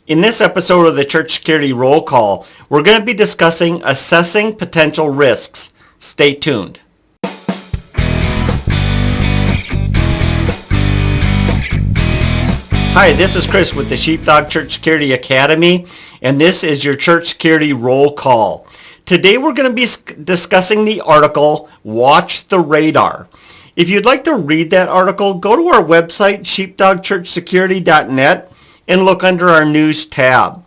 In this episode of the Church Security Roll Call, we're going to be discussing assessing potential risks. Stay tuned. Hi, this is Chris with the Sheepdog Church Security Academy, and this is your Church Security Roll Call. Today we're going to be discussing the article, Watch the Radar. If you'd like to read that article, go to our website, sheepdogchurchsecurity.net, and look under our News tab.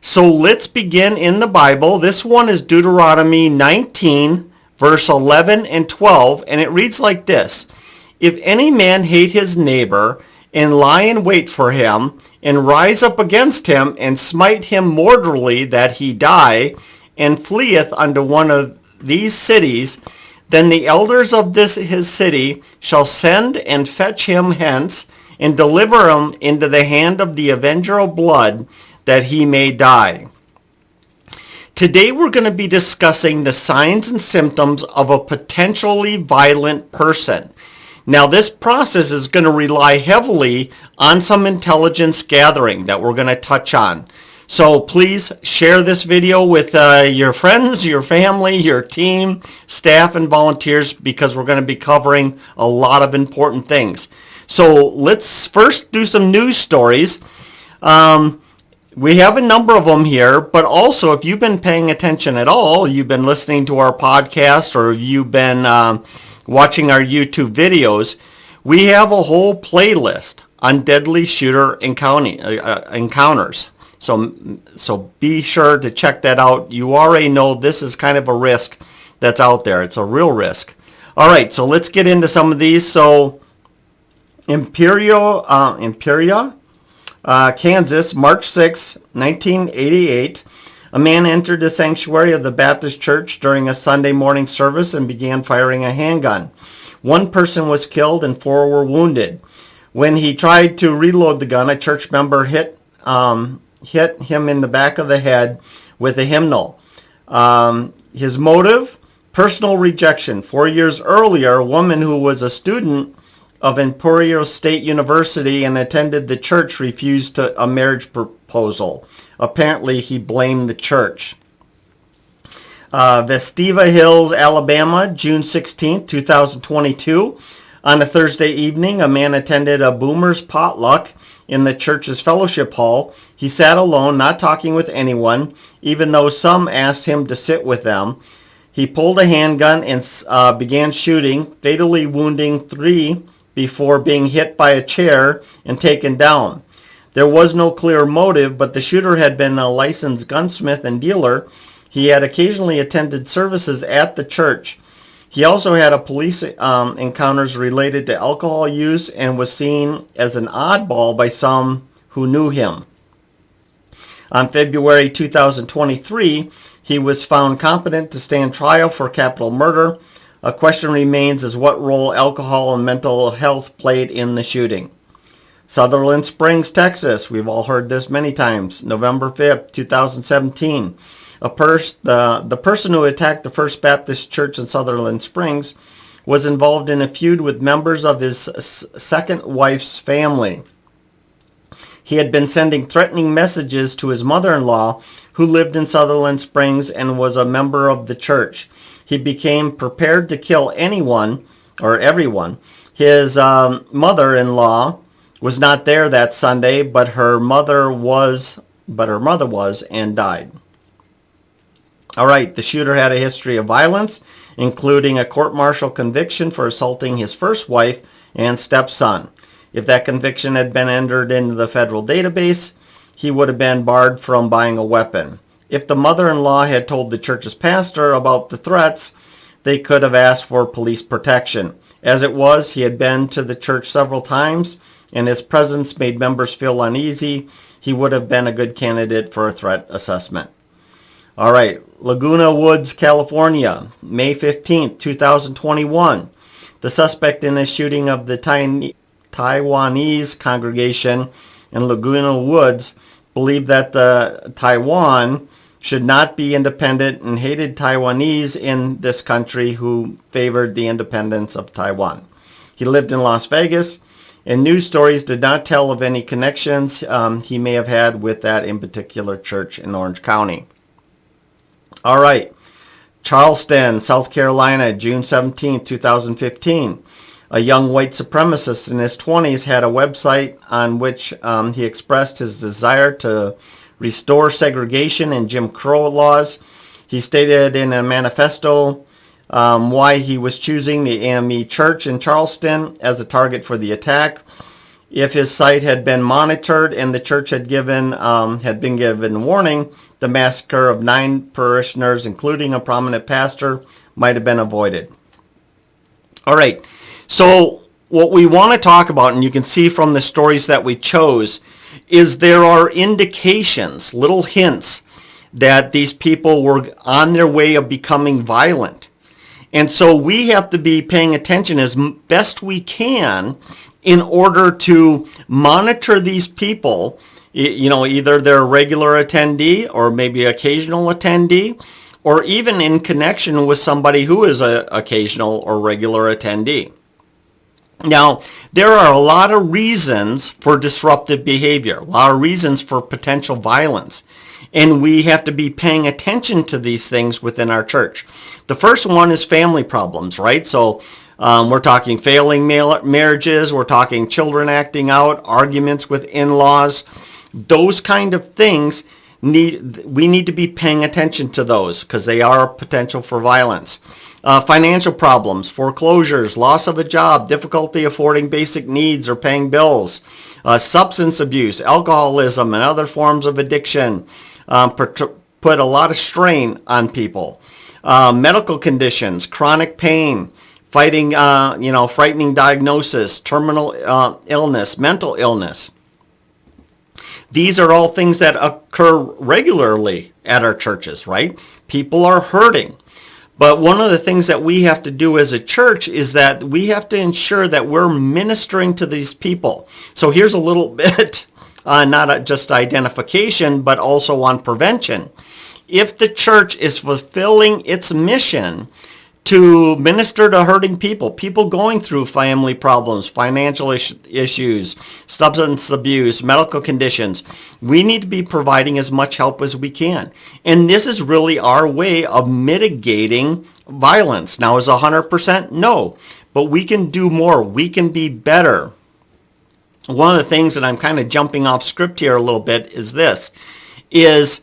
So let's begin in the Bible. This one is Deuteronomy 19, verse 11 and 12, and it reads like this. If any man hate his neighbor, and lie in wait for him, and rise up against him, and smite him mortally that he die, and fleeth unto one of these cities, then the elders of his city shall send and fetch him hence, and deliver him into the hand of the avenger of blood, that he may die. Today we're going to be discussing the signs and symptoms of a potentially violent person. Now this process is going to rely heavily on some intelligence gathering that we're going to touch on. So please share this video with your friends, your family, your team, staff, and volunteers, because we're going to be covering a lot of important things. So let's first do some news stories. We have a number of them here, but also if you've been paying attention at all, you've been listening to our podcast, or you've been watching our YouTube videos, we have a whole playlist on deadly shooter encounters. So be sure to check that out. You already know this is kind of a risk that's out there. It's a real risk. All right, so let's get into some of these. So Imperia, Kansas, March 6, 1988. A man entered the sanctuary of the Baptist church during a Sunday morning service and began firing a handgun. One person was killed and 4 were wounded. When he tried to reload the gun, a church member hit him in the back of the head with a hymnal. His motive? Personal rejection. 4 years earlier, a woman who was a student of Imperial State University and attended the church refused a marriage proposal. Apparently, he blamed the church. Vestiva Hills, Alabama, June 16, 2022. On a Thursday evening, a man attended a boomer's potluck in the church's fellowship hall. He sat alone, not talking with anyone, even though some asked him to sit with them. He pulled a handgun and began shooting, fatally wounding 3 before being hit by a chair and taken down. There was no clear motive, but the shooter had been a licensed gunsmith and dealer. He had occasionally attended services at the church. He also had police encounters related to alcohol use and was seen as an oddball by some who knew him. On February 2023, he was found competent to stand trial for capital murder. A question remains as what role alcohol and mental health played in the shooting. Sutherland Springs, Texas. We've all heard this many times. November 5th, 2017. The person who attacked the First Baptist Church in Sutherland Springs was involved in a feud with members of his second wife's family. He had been sending threatening messages to his mother-in-law, who lived in Sutherland Springs and was a member of the church. He became prepared to kill anyone or everyone. His mother-in-law was not there that Sunday, but her mother was and died. All right, the shooter had a history of violence, including a court-martial conviction for assaulting his first wife and stepson. If that conviction had been entered into the federal database, he would have been barred from buying a weapon. If the mother-in-law had told the church's pastor about the threats, they could have asked for police protection. As it was, he had been to the church several times, and his presence made members feel uneasy. He would have been a good candidate for a threat assessment. All right, Laguna Woods, California, May 15th, 2021. The suspect in the shooting of the Taiwanese congregation in Laguna Woods believed that Taiwan should not be independent and hated Taiwanese in this country who favored the independence of Taiwan. He lived in Las Vegas And news stories did not tell of any connections he may have had with that in particular church in Orange County. All right. Charleston, South Carolina, June 17, 2015. A young white supremacist in his 20s had a website on which he expressed his desire to restore segregation and Jim Crow laws. He stated in a manifesto why he was choosing the AME Church in Charleston as a target for the attack. If his site had been monitored and the church had been given warning, the massacre of 9 parishioners, including a prominent pastor, might have been avoided. All right, so what we want to talk about, and you can see from the stories that we chose, is there are indications, little hints, that these people were on their way of becoming violent. And so we have to be paying attention as best we can in order to monitor these people, either they're a regular attendee or maybe occasional attendee, or even in connection with somebody who is an occasional or regular attendee. Now, there are a lot of reasons for disruptive behavior, a lot of reasons for potential violence. And we have to be paying attention to these things within our church. The first one is family problems, right? So we're talking failing marriages, we're talking children acting out, arguments with in-laws. Those kind of things, we need to be paying attention to those because they are a potential for violence. Financial problems, foreclosures, loss of a job, difficulty affording basic needs or paying bills, substance abuse, alcoholism, and other forms of addiction. Put a lot of strain on people. Medical conditions, chronic pain, frightening diagnosis, terminal illness, mental illness. These are all things that occur regularly at our churches, right? People are hurting. But one of the things that we have to do as a church is that we have to ensure that we're ministering to these people. So here's a little bit not just identification, but also on prevention. If the church is fulfilling its mission to minister to hurting people going through family problems, financial issues, substance abuse, medical conditions, we need to be providing as much help as we can. And this is really our way of mitigating violence. Now, is 100%? No, but we can do more. We can be better. One of the things that I'm kind of jumping off script here a little bit is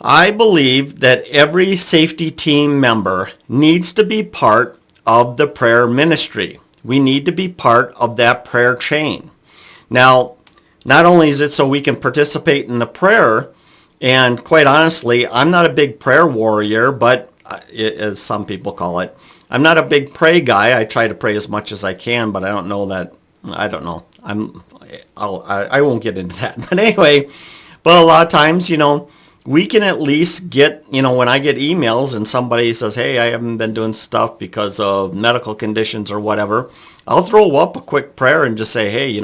I believe that every safety team member needs to be part of the prayer ministry. We need to be part of that prayer chain. Now, not only is it so we can participate in the prayer, and quite honestly, I'm not a big prayer warrior, but as some people call it, I'm not a big pray guy. I try to pray as much as I can, but I don't know. I won't get into that. But anyway, but a lot of times, we can at least get, when I get emails and somebody says, hey, I haven't been doing stuff because of medical conditions or whatever, I'll throw up a quick prayer and just say, hey,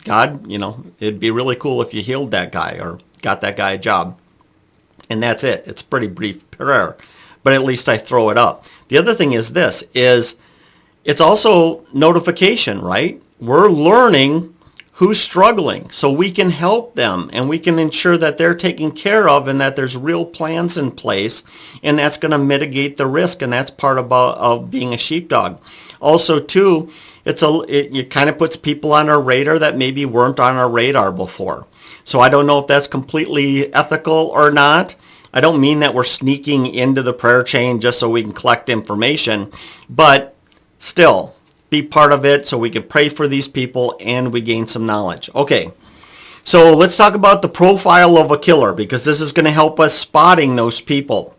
God, it'd be really cool if you healed that guy or got that guy a job. And that's it. It's a pretty brief prayer, but at least I throw it up. The other thing is it's also notification, right? We're learning who's struggling so we can help them and we can ensure that they're taken care of and that there's real plans in place, and that's going to mitigate the risk, and that's part of being a sheepdog. Also, too, it kind of puts people on our radar that maybe weren't on our radar before. So I don't know if that's completely ethical or not. I don't mean that we're sneaking into the prayer chain just so we can collect information, but still, be part of it so we can pray for these people and we gain some knowledge. Okay, so let's talk about the profile of a killer, because this is going to help us spotting those people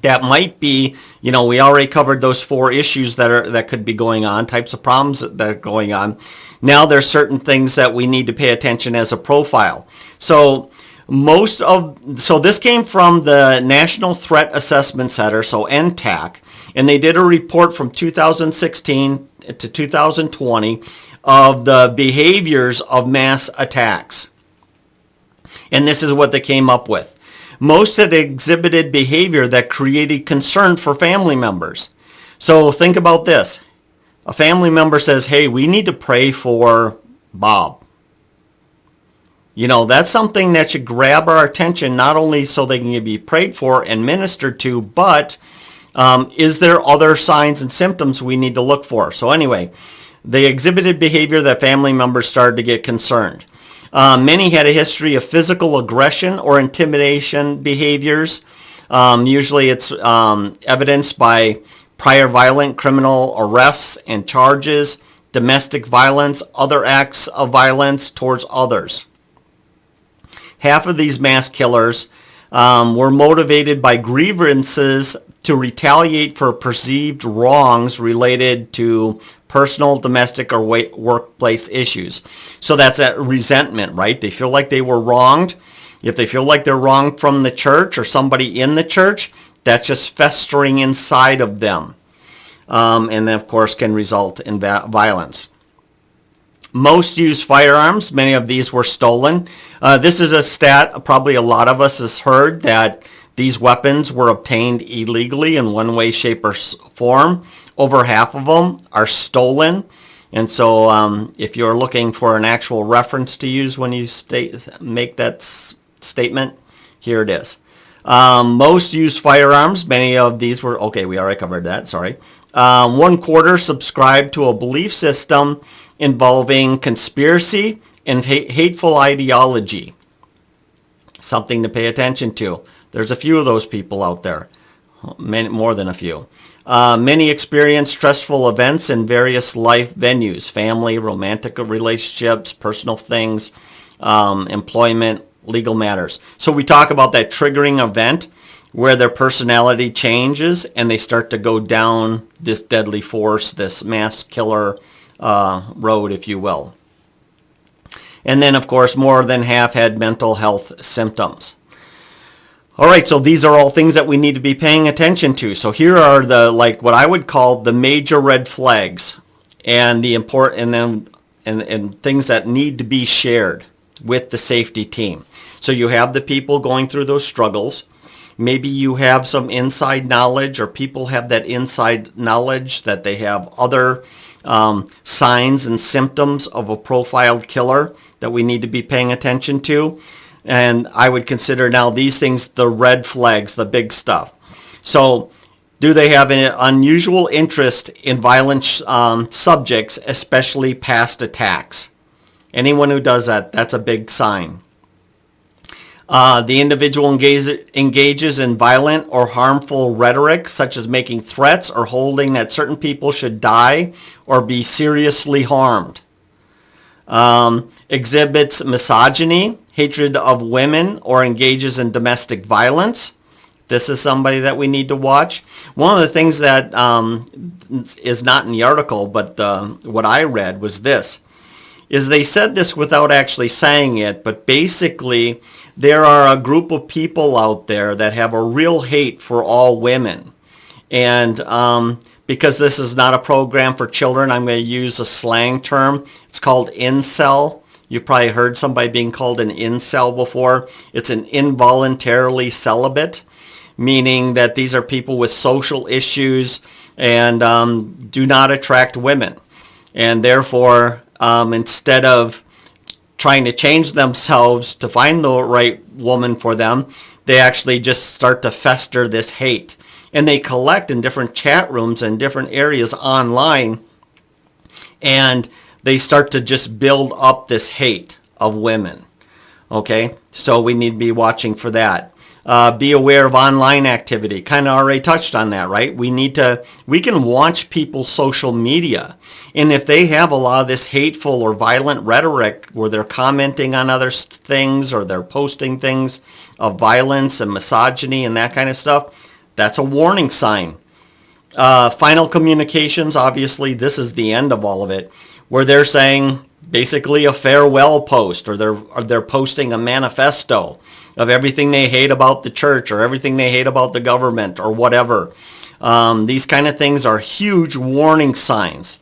that might be, we already covered those 4 issues that could be going on, types of problems that are going on. Now there's certain things that we need to pay attention as a profile. So this came from the National Threat Assessment Center, so NTAC, and they did a report from 2016 to 2020 of the behaviors of mass attacks. And this is what they came up with. Most had exhibited behavior that created concern for family members. So think about this. a family member says, hey, we need to pray for Bob. That's something that should grab our attention, not only so they can be prayed for and ministered to, but is there other signs and symptoms we need to look for? So anyway, they exhibited behavior that family members started to get concerned. Many had a history of physical aggression or intimidation behaviors. Usually it's evidenced by prior violent criminal arrests and charges, domestic violence, other acts of violence towards others. Half of these mass killers were motivated by grievances to retaliate for perceived wrongs related to personal, domestic, or workplace issues. So that's that resentment, right? They feel like they were wronged. If they feel like they're wronged from the church or somebody in the church, that's just festering inside of them. And then, of course, can result in violence. Most used firearms. Many of these were stolen. This is a stat probably a lot of us has heard, that these weapons were obtained illegally in one way, shape, or form. Over half of them are stolen. And so if you're looking for an actual reference to use when you make that statement, here it is. Most used firearms. Many of these were, okay, we already covered that, sorry. 1/4 subscribed to a belief system involving conspiracy and hateful ideology. Something to pay attention to. There's a few of those people out there, more than a few. Many experience stressful events in various life venues, family, romantic relationships, personal things, employment, legal matters. So we talk about that triggering event where their personality changes and they start to go down this deadly force, this mass killer road, if you will. And then, of course, more than half had mental health symptoms. All right, so these are all things that we need to be paying attention to. So here are the, like, what I would call the major red flags and the important, and things that need to be shared with the safety team. So you have the people going through those struggles. Maybe you have some inside knowledge, or people have that inside knowledge that they have other signs and symptoms of a profiled killer that we need to be paying attention to. And I would consider now these things the red flags, the big stuff. So do they have an unusual interest in violent subjects, especially past attacks? Anyone who does that, that's a big sign. The individual engages in violent or harmful rhetoric, such as making threats or holding that certain people should die or be seriously harmed. Exhibits misogyny, hatred of women, or engages in domestic violence. This is somebody that we need to watch. One of the things that is not in the article, but what I read was this, is they said this without actually saying it, but basically there are a group of people out there that have a real hate for all women. And because this is not a program for children, I'm going to use a slang term. It's called incel. You've probably heard somebody being called an incel before. It's an involuntarily celibate, meaning that these are people with social issues and do not attract women. And therefore, instead of trying to change themselves to find the right woman for them, they actually just start to fester this hate. And they collect in different chat rooms and different areas online, and they start to just build up this hate of women. Okay, so we need to be watching for that. Be aware of online activity. Kind of already touched on that, right? We can watch people's social media. And if they have a lot of this hateful or violent rhetoric where they're commenting on other things or they're posting things of violence and misogyny and that kind of stuff, that's a warning sign. Final communications, obviously, this is the end of all of it, where they're saying basically a farewell post, or they're posting a manifesto of everything they hate about the church or everything they hate about the government or whatever. These kind of things are huge warning signs.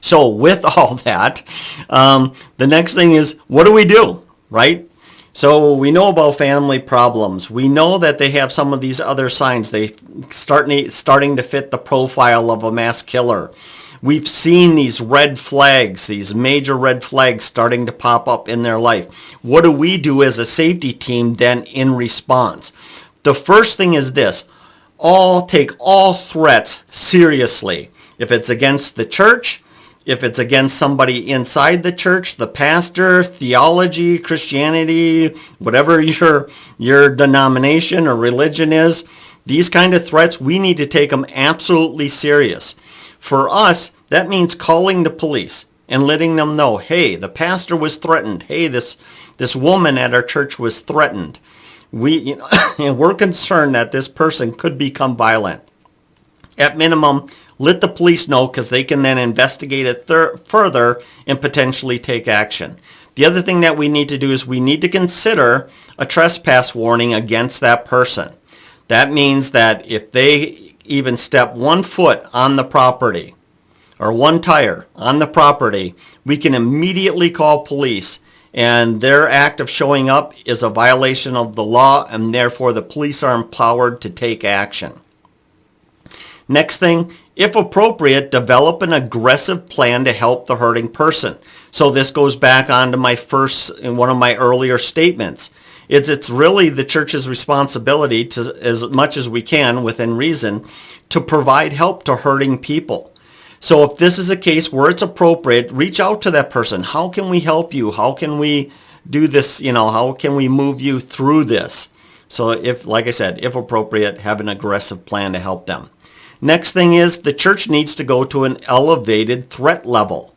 So with all that, the next thing is, what do we do, right? So we know about family problems. We know that they have some of these other signs. They starting to fit the profile of a mass killer. we've seen these red flags, these major red flags starting to pop up in their life. What do we do as a safety team then in response? The first thing is this: take all threats seriously. If it's against the church, if it's against somebody inside the church, the pastor, theology, Christianity, whatever your denomination or religion is, these kind of threats, we need to take them absolutely serious. For us, that means calling the police and letting them know, hey, the pastor was threatened. Hey, this woman at our church was threatened. And we're concerned that this person could become violent. At minimum, let the police know, because they can then investigate it further and potentially take action. The other thing that we need to do is we need to consider a trespass warning against that person. That means that if they even step 1 foot on the property or one tire on the property, we can immediately call police, and their act of showing up is a violation of the law, and therefore the police are empowered to take action. Next thing, if appropriate, develop an aggressive plan to help the hurting person. So this goes back on to one of my earlier statements. It's really the church's responsibility to, as much as we can within reason, to provide help to hurting people. So if this is a case where it's appropriate, reach out to that person. How can we help you? How can we do this? How can we move you through this? So like I said, if appropriate, have an aggressive plan to help them. Next thing is the church needs to go to an elevated threat level.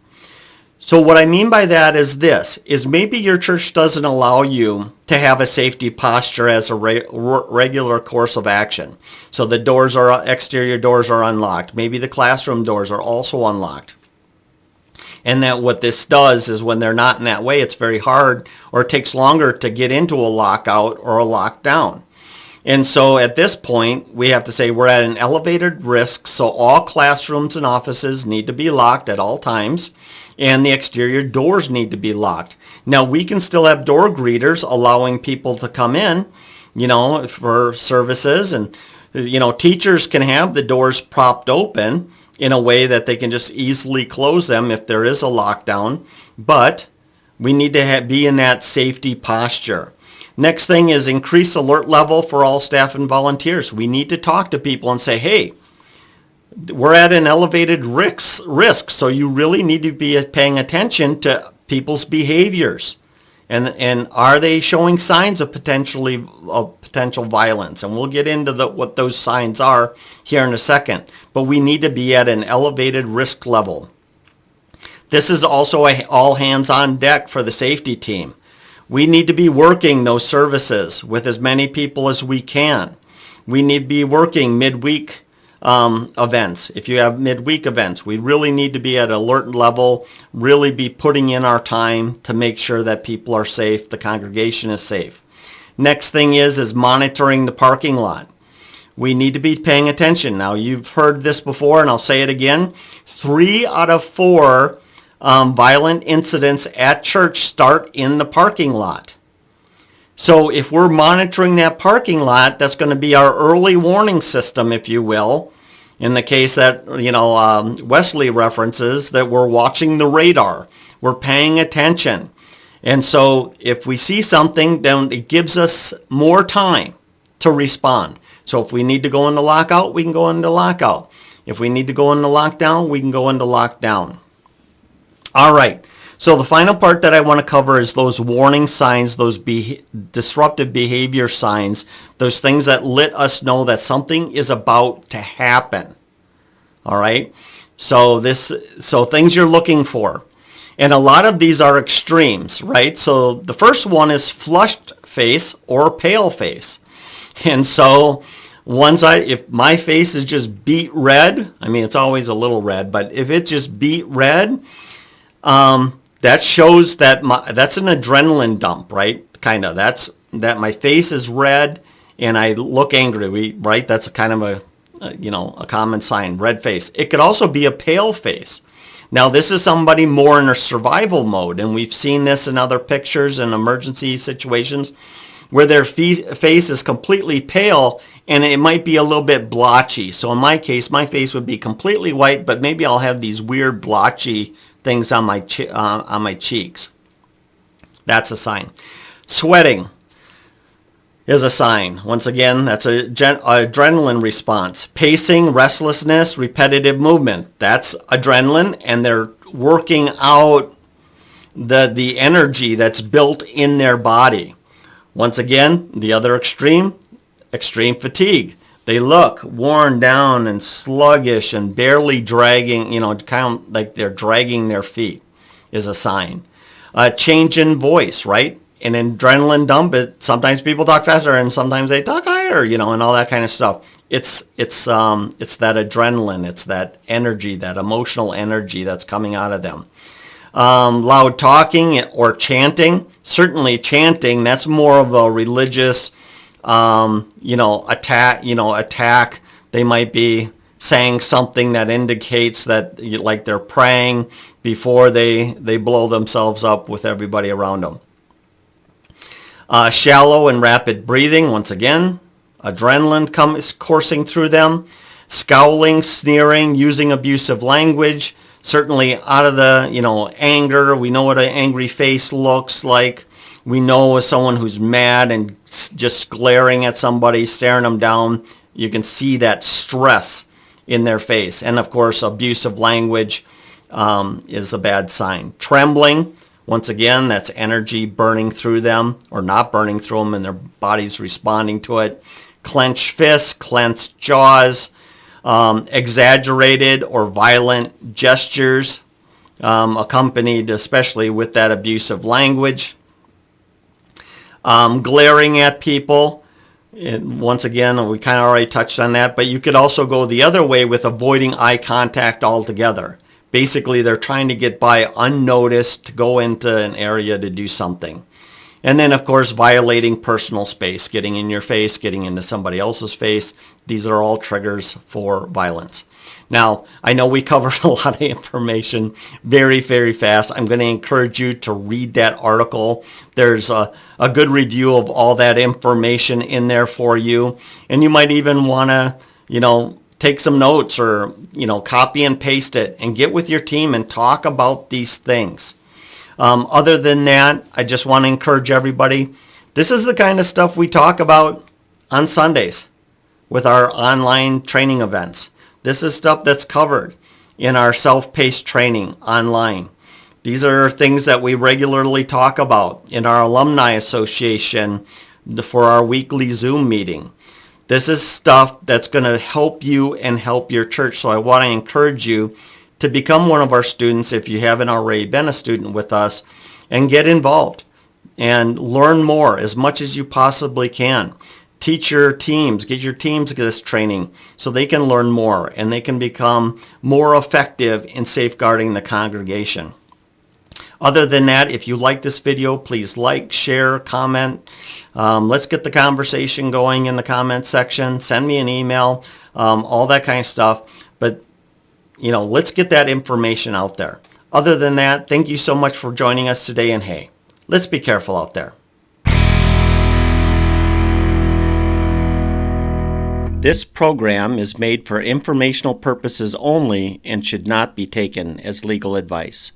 So what I mean by that is this, is maybe your church doesn't allow you to have a safety posture as a regular course of action. So the exterior doors are unlocked. Maybe the classroom doors are also unlocked. And that what this does is when they're not in that way, it's very hard, or it takes longer to get into a lockout or a lockdown. And so at this point, we have to say we're at an elevated risk, so all classrooms and offices need to be locked at all times, and the exterior doors need to be locked. Now, we can still have door greeters allowing people to come in, for services, and, teachers can have the doors propped open in a way that they can just easily close them if there is a lockdown, but we need to be in that safety posture. Next thing is increase alert level for all staff and volunteers. We need to talk to people and say, hey, we're at an elevated risk, so you really need to be paying attention to people's behaviors. And are they showing signs of potential violence? And we'll get into what those signs are here in a second. But we need to be at an elevated risk level. This is also all hands on deck for the safety team. We need to be working those services with as many people as we can. We need to be working midweek events. If you have midweek events, we really need to be at alert level, really be putting in our time to make sure that people are safe, the congregation is safe. Next thing is monitoring the parking lot. We need to be paying attention. Now, you've heard this before, and I'll say it again. 3 out of 4 violent incidents at church start in the parking lot. So if we're monitoring that parking lot, that's going to be our early warning system, if you will. In the case that, Wesley references, that we're watching the radar. We're paying attention. And so if we see something, then it gives us more time to respond. So if we need to go into lockout, we can go into lockout. If we need to go into lockdown, we can go into lockdown. All right, so the final part that I want to cover is those warning signs, those disruptive behavior signs, those things that let us know that something is about to happen. All right, so things you're looking for. And a lot of these are extremes, right? So the first one is flushed face or pale face. And so if my face is just beet red, it's always a little red, but if it's just beet red, that shows that that's an adrenaline dump, right? Kind of. That's that my face is red and I look angry, right? That's a kind of a common sign, red face. It could also be a pale face. Now, this is somebody more in a survival mode, and we've seen this in other pictures and emergency situations. where their face is completely pale and it might be a little bit blotchy. So in my case, my face would be completely white, but maybe I'll have these weird blotchy things on my cheeks. That's a sign. Sweating is a sign. Once again, that's a adrenaline response. Pacing, restlessness, repetitive movement. That's adrenaline, and they're working out the energy that's built in their body. Once again, the other extreme fatigue. They look worn down and sluggish and barely dragging, kind of like they're dragging their feet is a sign. Change in voice, right? An adrenaline dump. Sometimes people talk faster and sometimes they talk higher, and all that kind of stuff. It's that adrenaline. It's that energy, that emotional energy that's coming out of them. Loud talking or chanting. Certainly chanting, that's more of a religious, attack. They might be saying something that indicates that like they're praying before they blow themselves up with everybody around them. Shallow and rapid breathing, once again, adrenaline comes coursing through them. Scowling, sneering, using abusive language, certainly out of the, anger. We know what an angry face looks like. We know someone who's mad and just glaring at somebody, staring them down. You can see that stress in their face. And of course, abusive language is a bad sign. Trembling, once again, that's energy burning through them or not burning through them and their body's responding to it. Clenched fists, clenched jaws, exaggerated or violent gestures, accompanied especially with that abusive language. Glaring at people. And once again, we kind of already touched on that, but you could also go the other way with avoiding eye contact altogether. Basically, they're trying to get by unnoticed to go into an area to do something. And then, of course, violating personal space, getting in your face, getting into somebody else's face. These are all triggers for violence. Now, I know we covered a lot of information very, very fast. I'm going to encourage you to read that article. There's a good review of all that information in there for you. And you might even want to, take some notes or, copy and paste it and get with your team and talk about these things. Other than that, I just want to encourage everybody. This is the kind of stuff we talk about on Sundays with our online training events. This is stuff that's covered in our self-paced training online. These are things that we regularly talk about in our alumni association for our weekly Zoom meeting. This is stuff that's going to help you and help your church. So I want to encourage you to become one of our students if you haven't already been a student with us, and get involved and learn more as much as you possibly can. Teach your teams, get your teams this training so they can learn more and they can become more effective in safeguarding the congregation. Other than that, if you like this video, please like, share, comment. Let's get the conversation going in the comment section. Send me an email, all that kind of stuff. But, let's get that information out there. Other than that, thank you so much for joining us today. And hey, let's be careful out there. This program is made for informational purposes only and should not be taken as legal advice.